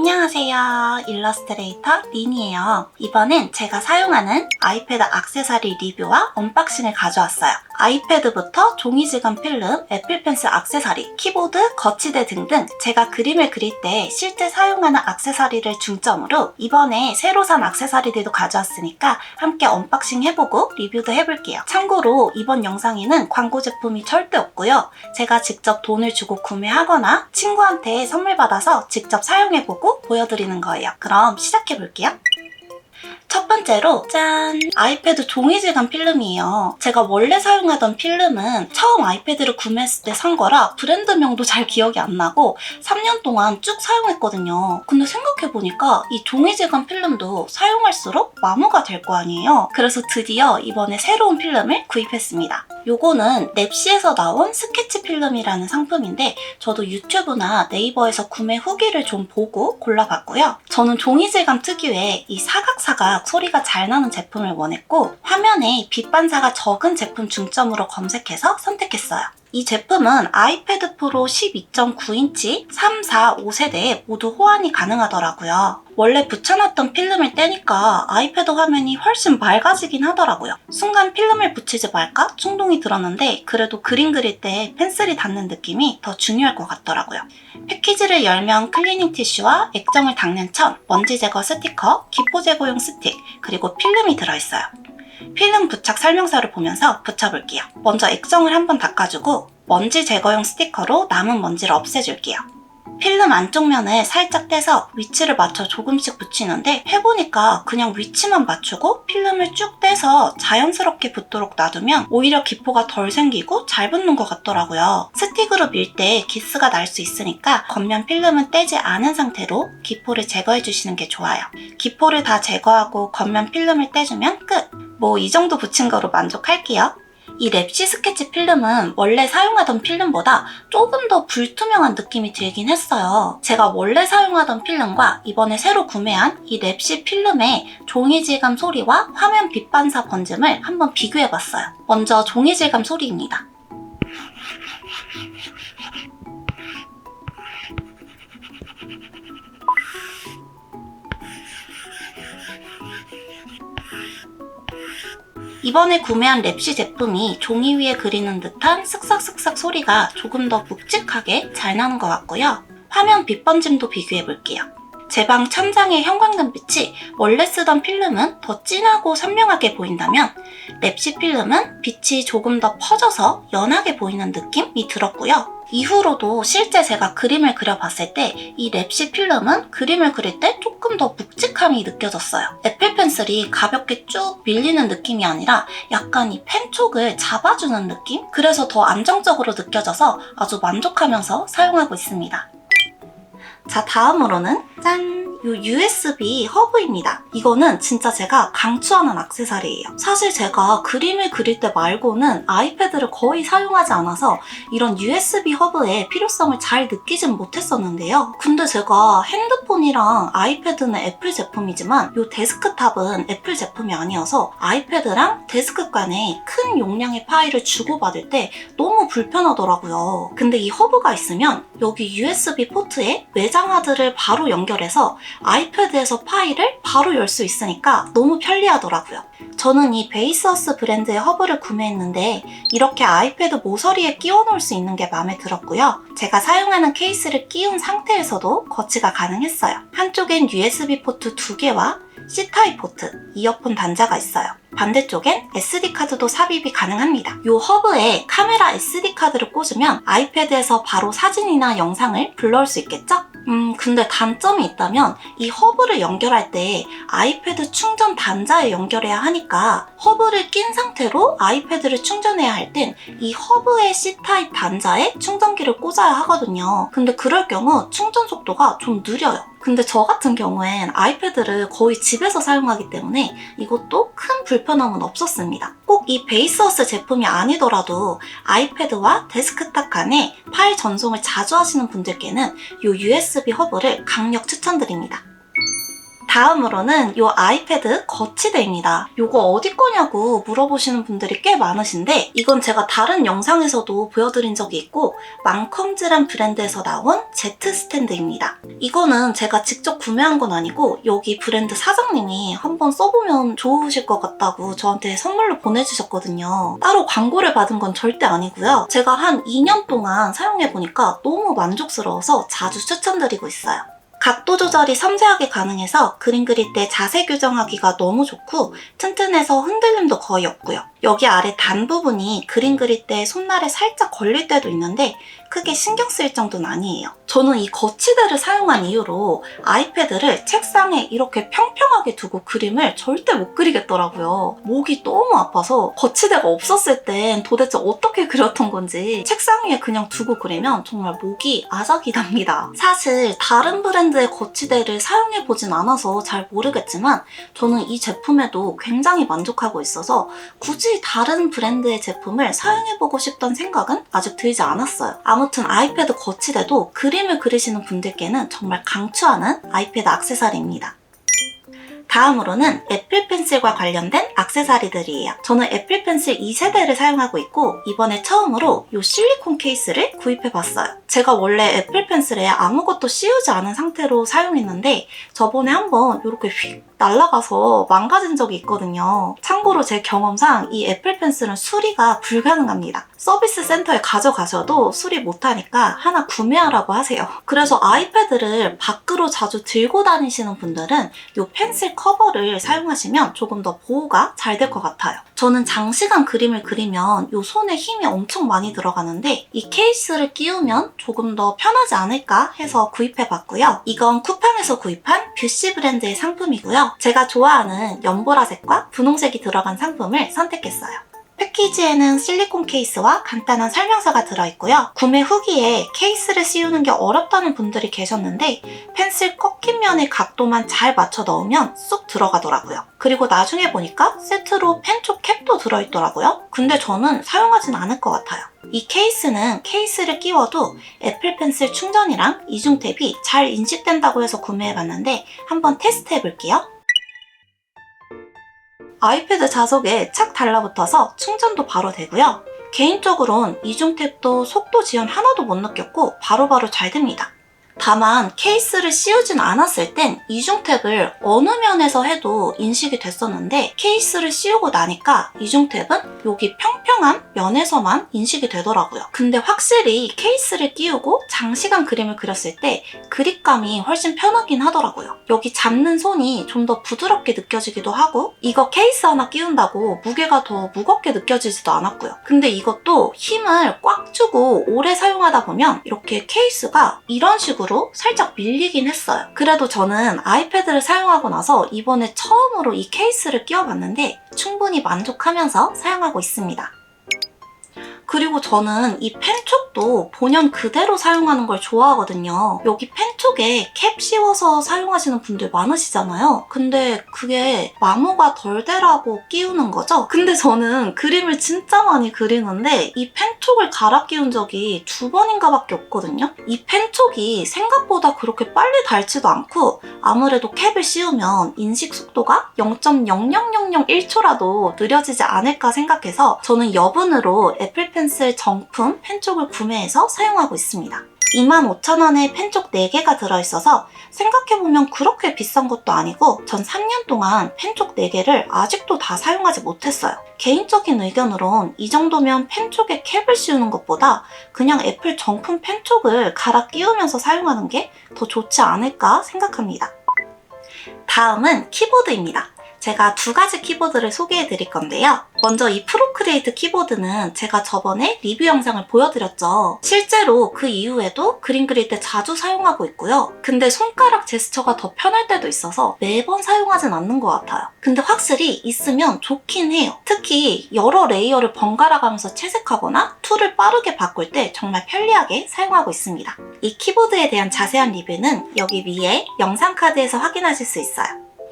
안녕하세요. 일러스트레이터 린이에요. 이번엔 제가 사용하는 아이패드 액세서리 리뷰와 언박싱을 가져왔어요. 아이패드부터 종이지갑 필름, 애플 펜슬 액세서리, 키보드, 거치대 등등 제가 그림을 그릴 때 실제 사용하는 액세서리를 중점으로 이번에 새로 산 액세서리들도 가져왔으니까 함께 언박싱 해보고 리뷰도 해볼게요. 참고로 이번 영상에는 광고 제품이 절대 없고요. 제가 직접 돈을 주고 구매하거나 친구한테 선물 받아서 직접 사용해보고 보여드리는 거예요. 그럼 시작해볼게요. 첫 번째로 짠! 아이패드 종이질감 필름이에요. 제가 원래 사용하던 필름은 처음 아이패드를 구매했을 때 산 거라 브랜드명도 잘 기억이 안 나고 3년 동안 쭉 사용했거든요. 근데 생각해보니까 이 종이질감 필름도 사용할수록 마모가 될 거 아니에요. 그래서 드디어 이번에 새로운 필름을 구입했습니다. 요거는 랩시에서 나온 스케치 필름이라는 상품인데 저도 유튜브나 네이버에서 구매 후기를 좀 보고 골라봤고요. 저는 종이질감 특유의 이 사각사각 소리가 잘 나는 제품을 원했고 화면에 빛 반사가 적은 제품 중점으로 검색해서 선택했어요. 이 제품은 아이패드 프로 12.9인치 3, 4, 5세대에 모두 호환이 가능하더라고요. 원래 붙여놨던 필름을 떼니까 아이패드 화면이 훨씬 맑아지긴 하더라고요. 순간 필름을 붙이지 말까 충동이 들었는데 그래도 그림 그릴 때 펜슬이 닿는 느낌이 더 중요할 것 같더라고요. 패키지를 열면 클리닝 티슈와 액정을 닦는 천, 먼지 제거 스티커, 기포 제거용 스틱, 그리고 필름이 들어있어요. 필름 부착 설명서를 보면서 붙여볼게요. 먼저 액정을 한번 닦아주고 먼지 제거용 스티커로 남은 먼지를 없애줄게요. 필름 안쪽 면을 살짝 떼서 위치를 맞춰 조금씩 붙이는데 해보니까 그냥 위치만 맞추고 필름을 쭉 떼서 자연스럽게 붙도록 놔두면 오히려 기포가 덜 생기고 잘 붙는 것 같더라고요. 스틱으로 밀 때 기스가 날 수 있으니까 겉면 필름은 떼지 않은 상태로 기포를 제거해 주시는 게 좋아요. 기포를 다 제거하고 겉면 필름을 떼주면 끝! 뭐 이 정도 붙인 거로 만족할게요. 이 랩시 스케치 필름은 원래 사용하던 필름보다 조금 더 불투명한 느낌이 들긴 했어요. 제가 원래 사용하던 필름과 이번에 새로 구매한 이 랩시 필름의 종이질감 소리와 화면 빛 반사 번짐을 한번 비교해봤어요. 먼저 종이질감 소리입니다. 이번에 구매한 랩시 제품이 종이 위에 그리는 듯한 쓱싹쓱싹 소리가 조금 더 묵직하게 잘 나는 것 같고요. 화면 빛 번짐도 비교해볼게요. 제 방 천장의 형광등빛이 원래 쓰던 필름은 더 진하고 선명하게 보인다면 랩시 필름은 빛이 조금 더 퍼져서 연하게 보이는 느낌이 들었고요. 이후로도 실제 제가 그림을 그려봤을 때 이 랩시 필름은 그림을 그릴 때 조금 더 묵직함이 느껴졌어요. 애플 펜슬이 가볍게 쭉 밀리는 느낌이 아니라 약간 이 펜 촉을 잡아주는 느낌? 그래서 더 안정적으로 느껴져서 아주 만족하면서 사용하고 있습니다. 자, 다음으로는 짠! 요 USB 허브입니다. 이거는 진짜 제가 강추하는 액세서리예요. 사실 제가 그림을 그릴 때 말고는 아이패드를 거의 사용하지 않아서 이런 USB 허브의 필요성을 잘 느끼진 못했었는데요. 근데 제가 핸드폰이랑 아이패드는 애플 제품이지만 요 데스크탑은 애플 제품이 아니어서 아이패드랑 데스크 간에 큰 용량의 파일을 주고받을 때 너무 불편하더라고요. 근데 이 허브가 있으면 여기 USB 포트에 외장 하드를 바로 연결해서 아이패드에서 파일을 바로 열 수 있으니까 너무 편리하더라고요. 저는 이 베이스어스 브랜드의 허브를 구매했는데 이렇게 아이패드 모서리에 끼워 놓을 수 있는 게 마음에 들었고요. 제가 사용하는 케이스를 끼운 상태에서도 거치가 가능했어요. 한쪽엔 USB 포트 2개와 C타입 포트, 이어폰 단자가 있어요. 반대쪽엔 SD카드도 삽입이 가능합니다. 이 허브에 카메라 SD카드를 꽂으면 아이패드에서 바로 사진이나 영상을 불러올 수 있겠죠? 근데 단점이 있다면 이 허브를 연결할 때 아이패드 충전 단자에 연결해야 하니까 허브를 낀 상태로 아이패드를 충전해야 할 땐 이 허브의 C타입 단자에 충전기를 꽂아야 하거든요. 근데 그럴 경우 충전 속도가 좀 느려요. 근데 저 같은 경우엔 아이패드를 거의 집에서 사용하기 때문에 이것도 큰 불편함은 없었습니다. 꼭 이 베이스어스 제품이 아니더라도 아이패드와 데스크탑 간에 파일 전송을 자주 하시는 분들께는 이 USB 허브를 강력 추천드립니다. 다음으로는 이 아이패드 거치대입니다. 이거 어디 거냐고 물어보시는 분들이 꽤 많으신데 이건 제가 다른 영상에서도 보여드린 적이 있고 망컴즈란 브랜드에서 나온 Z 스탠드입니다. 이거는 제가 직접 구매한 건 아니고 여기 브랜드 사장님이 한번 써보면 좋으실 것 같다고 저한테 선물로 보내주셨거든요. 따로 광고를 받은 건 절대 아니고요. 제가 한 2년 동안 사용해보니까 너무 만족스러워서 자주 추천드리고 있어요. 각도 조절이 섬세하게 가능해서 그림 그릴 때 자세 교정하기가 너무 좋고 튼튼해서 흔들림도 거의 없고요. 여기 아래 단 부분이 그림 그릴 때 손날에 살짝 걸릴 때도 있는데 크게 신경 쓸 정도는 아니에요. 저는 이 거치대를 사용한 이유로 아이패드를 책상에 이렇게 평평하게 두고 그림을 절대 못 그리겠더라고요. 목이 너무 아파서 거치대가 없었을 땐 도대체 어떻게 그렸던 건지 책상 위에 그냥 두고 그리면 정말 목이 아작이 납니다. 사실 다른 브랜드의 거치대를 사용해보진 않아서 잘 모르겠지만 저는 이 제품에도 굉장히 만족하고 있어서 굳이 다른 브랜드의 제품을 사용해보고 싶던 생각은 아직 들지 않았어요. 아무튼 아이패드 거치대도 그림을 그리시는 분들께는 정말 강추하는 아이패드 액세서리입니다. 다음으로는 애플 펜슬과 관련된 액세서리들이에요. 저는 애플 펜슬 2세대를 사용하고 있고 이번에 처음으로 이 실리콘 케이스를 구입해봤어요. 제가 원래 애플 펜슬에 아무것도 씌우지 않은 상태로 사용했는데 저번에 한번 이렇게 휙 날아가서 망가진 적이 있거든요. 참고로 제 경험상 이 애플 펜슬은 수리가 불가능합니다. 서비스 센터에 가져가셔도 수리 못하니까 하나 구매하라고 하세요. 그래서 아이패드를 밖으로 자주 들고 다니시는 분들은 이 펜슬 커버를 사용하시면 조금 더 보호가 잘 될 것 같아요. 저는 장시간 그림을 그리면 이 손에 힘이 엄청 많이 들어가는데 이 케이스를 끼우면 조금 더 편하지 않을까 해서 구입해봤고요. 이건 쿠팡에서 구입한 뷰시 브랜드의 상품이고요. 제가 좋아하는 연보라색과 분홍색이 들어간 상품을 선택했어요. 패키지에는 실리콘 케이스와 간단한 설명서가 들어있고요. 구매 후기에 케이스를 씌우는 게 어렵다는 분들이 계셨는데 펜슬 꺾인 면의 각도만 잘 맞춰 넣으면 쏙 들어가더라고요. 그리고 나중에 보니까 세트로 펜촉 캡도 들어있더라고요. 근데 저는 사용하진 않을 것 같아요. 이 케이스는 케이스를 끼워도 애플 펜슬 충전이랑 이중 탭이 잘 인식된다고 해서 구매해봤는데 한번 테스트해볼게요. 아이패드 자석에 착 달라붙어서 충전도 바로 되고요. 개인적으로는 이중 탭도 속도 지연 하나도 못 느꼈고 바로바로 잘 됩니다. 다만 케이스를 씌우진 않았을 땐 이중 탭을 어느 면에서 해도 인식이 됐었는데 케이스를 씌우고 나니까 이중 탭은 여기 평평한 면에서만 인식이 되더라고요. 근데 확실히 케이스를 끼우고 장시간 그림을 그렸을 때 그립감이 훨씬 편하긴 하더라고요. 여기 잡는 손이 좀 더 부드럽게 느껴지기도 하고 이거 케이스 하나 끼운다고 무게가 더 무겁게 느껴지지도 않았고요. 근데 이것도 힘을 꽉 주고 오래 사용하다 보면 이렇게 케이스가 이런 식으로 살짝 밀리긴 했어요. 그래도 저는 아이패드를 사용하고 나서 이번에 처음으로 이 케이스를 끼워봤는데 충분히 만족하면서 사용하고 있습니다. 그리고 저는 이 펜촉도 본연 그대로 사용하는 걸 좋아하거든요. 여기 펜촉에 캡 씌워서 사용하시는 분들 많으시잖아요. 근데 그게 마모가 덜 되라고 끼우는 거죠? 근데 저는 그림을 진짜 많이 그리는데 이 펜촉을 갈아 끼운 적이 2번인가 밖에 없거든요. 이 펜촉이 생각보다 그렇게 빨리 닳지도 않고 아무래도 캡을 씌우면 인식 속도가 0.00001초라도 느려지지 않을까 생각해서 저는 여분으로 애플 펜슬 정품 펜촉을 구매해서 사용하고 있습니다. 25,000원에 펜촉 4개가 들어있어서 생각해보면 그렇게 비싼 것도 아니고 전 3년 동안 펜촉 4개를 아직도 다 사용하지 못했어요. 개인적인 의견으론 이 정도면 펜촉에 캡을 씌우는 것보다 그냥 애플 정품 펜촉을 갈아 끼우면서 사용하는 게 더 좋지 않을까 생각합니다. 다음은 키보드입니다. 제가 2가지 키보드를 소개해 드릴 건데요. 먼저 이 프로크리에이트 키보드는 제가 저번에 리뷰 영상을 보여드렸죠. 실제로 그 이후에도 그림 그릴 때 자주 사용하고 있고요. 근데 손가락 제스처가 더 편할 때도 있어서 매번 사용하진 않는 것 같아요. 근데 확실히 있으면 좋긴 해요. 특히 여러 레이어를 번갈아 가면서 채색하거나 툴을 빠르게 바꿀 때 정말 편리하게 사용하고 있습니다. 이 키보드에 대한 자세한 리뷰는 여기 위에 영상 카드에서 확인하실 수 있어요.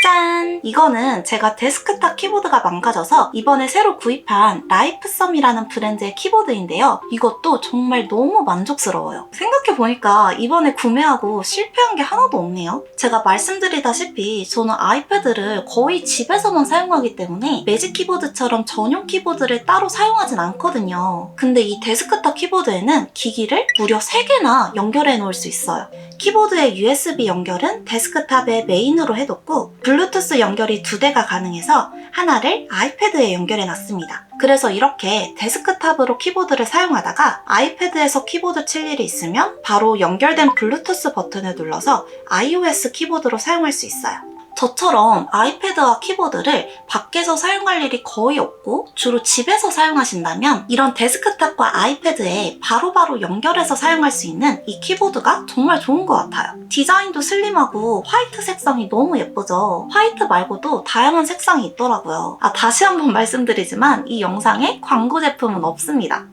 짠! 이거는 제가 데스크탑 키보드가 망가져서 이번에 새로 구입한 라이프썸이라는 브랜드의 키보드인데요. 이것도 정말 너무 만족스러워요. 생각해보니까 이번에 구매하고 실패한 게 하나도 없네요. 제가 말씀드리다시피 저는 아이패드를 거의 집에서만 사용하기 때문에 매직 키보드처럼 전용 키보드를 따로 사용하진 않거든요. 근데 이 데스크탑 키보드에는 기기를 무려 3개나 연결해 놓을 수 있어요. 키보드의 USB 연결은 데스크탑의 메인으로 해뒀고 블루투스 연결이 2대가 가능해서 하나를 아이패드에 연결해 놨습니다. 그래서 이렇게 데스크탑으로 키보드를 사용하다가 아이패드에서 키보드 칠 일이 있으면 바로 연결된 블루투스 버튼을 눌러서 iOS 키보드로 사용할 수 있어요. 저처럼 아이패드와 키보드를 밖에서 사용할 일이 거의 없고 주로 집에서 사용하신다면 이런 데스크탑과 아이패드에 바로바로 연결해서 사용할 수 있는 이 키보드가 정말 좋은 것 같아요. 디자인도 슬림하고 화이트 색상이 너무 예쁘죠? 화이트 말고도 다양한 색상이 있더라고요. 다시 한번 말씀드리지만 이 영상에 광고 제품은 없습니다.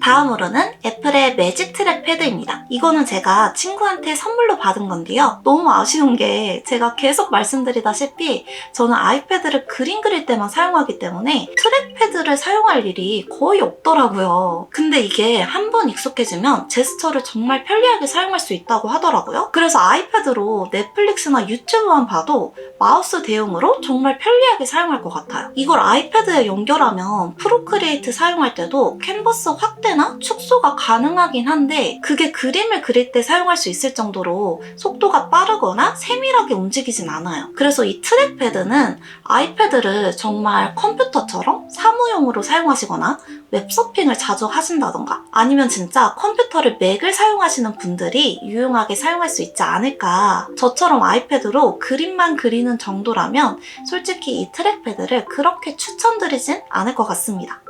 다음으로는 애플의 매직 트랙 패드입니다. 이거는 제가 친구한테 선물로 받은 건데요. 너무 아쉬운 게 제가 계속 말씀드리다시피 저는 아이패드를 그림 그릴 때만 사용하기 때문에 트랙 패드를 사용할 일이 거의 없더라고요. 근데 이게 한번 익숙해지면 제스처를 정말 편리하게 사용할 수 있다고 하더라고요. 그래서 아이패드로 넷플릭스나 유튜브만 봐도 마우스 대용으로 정말 편리하게 사용할 것 같아요. 이걸 아이패드에 연결하면 프로크리에이트 사용할 때도 캔버스 확대나 축소가 가능하긴 한데 그게 그림을 그릴 때 사용할 수 있을 정도로 속도가 빠르거나 세밀하게 움직이진 않아요. 그래서 이 트랙패드는 아이패드를 정말 컴퓨터처럼 사무용으로 사용하시거나 웹서핑을 자주 하신다던가 아니면 진짜 컴퓨터를 맥을 사용하시는 분들이 유용하게 사용할 수 있지 않을까. 저처럼 아이패드로 그림만 그리는 정도라면 솔직히 이 트랙패드를 그렇게 추천드리진 않을 것 같습니다.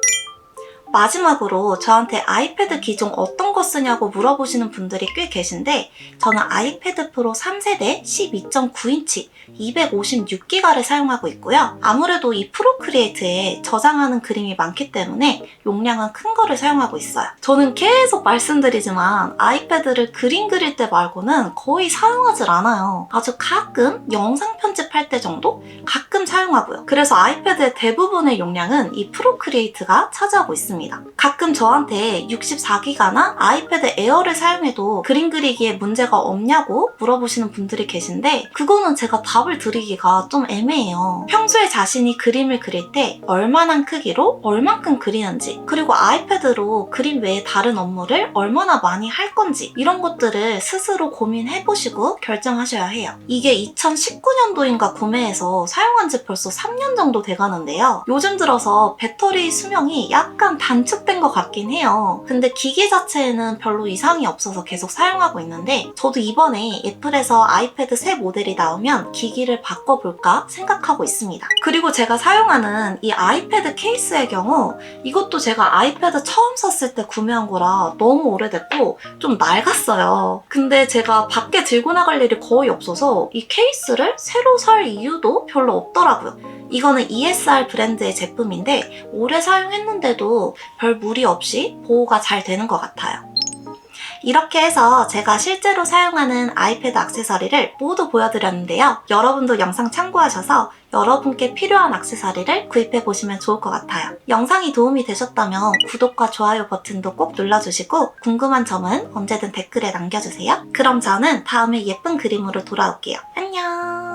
마지막으로 저한테 아이패드 기종 어떤 거 쓰냐고 물어보시는 분들이 꽤 계신데 저는 아이패드 프로 3세대 12.9인치 256기가를 사용하고 있고요. 아무래도 이 프로크리에이트에 저장하는 그림이 많기 때문에 용량은 큰 거를 사용하고 있어요. 저는 계속 말씀드리지만 아이패드를 그림 그릴 때 말고는 거의 사용하질 않아요. 아주 가끔 영상 편집할 때 정도? 가끔 사용하고요. 그래서 아이패드의 대부분의 용량은 이 프로크리에이트가 차지하고 있습니다. 가끔 저한테 64기가나 아이패드 에어를 사용해도 그림 그리기에 문제가 없냐고 물어보시는 분들이 계신데 그거는 제가 답을 드리기가 좀 애매해요. 평소에 자신이 그림을 그릴 때 얼마나 크기로 얼만큼 그리는지 그리고 아이패드로 그림 외에 다른 업무를 얼마나 많이 할 건지 이런 것들을 스스로 고민해보시고 결정하셔야 해요. 이게 2019년도인가 구매해서 사용한 지 벌써 3년 정도 돼가는데요. 요즘 들어서 배터리 수명이 약간 단축된 것 같긴 해요. 근데 기기 자체에는 별로 이상이 없어서 계속 사용하고 있는데 저도 이번에 애플에서 아이패드 새 모델이 나오면 기기를 바꿔볼까 생각하고 있습니다. 그리고 제가 사용하는 이 아이패드 케이스의 경우 이것도 제가 아이패드 처음 샀을 때 구매한 거라 너무 오래됐고 좀 낡았어요. 근데 제가 밖에 들고 나갈 일이 거의 없어서 이 케이스를 새로 살 이유도 별로 없더라고요. 이거는 ESR 브랜드의 제품인데 오래 사용했는데도 별 무리 없이 보호가 잘 되는 것 같아요. 이렇게 해서 제가 실제로 사용하는 아이패드 액세서리를 모두 보여드렸는데요. 여러분도 영상 참고하셔서 여러분께 필요한 액세서리를 구입해보시면 좋을 것 같아요. 영상이 도움이 되셨다면 구독과 좋아요 버튼도 꼭 눌러주시고 궁금한 점은 언제든 댓글에 남겨주세요. 그럼 저는 다음에 예쁜 그림으로 돌아올게요. 안녕!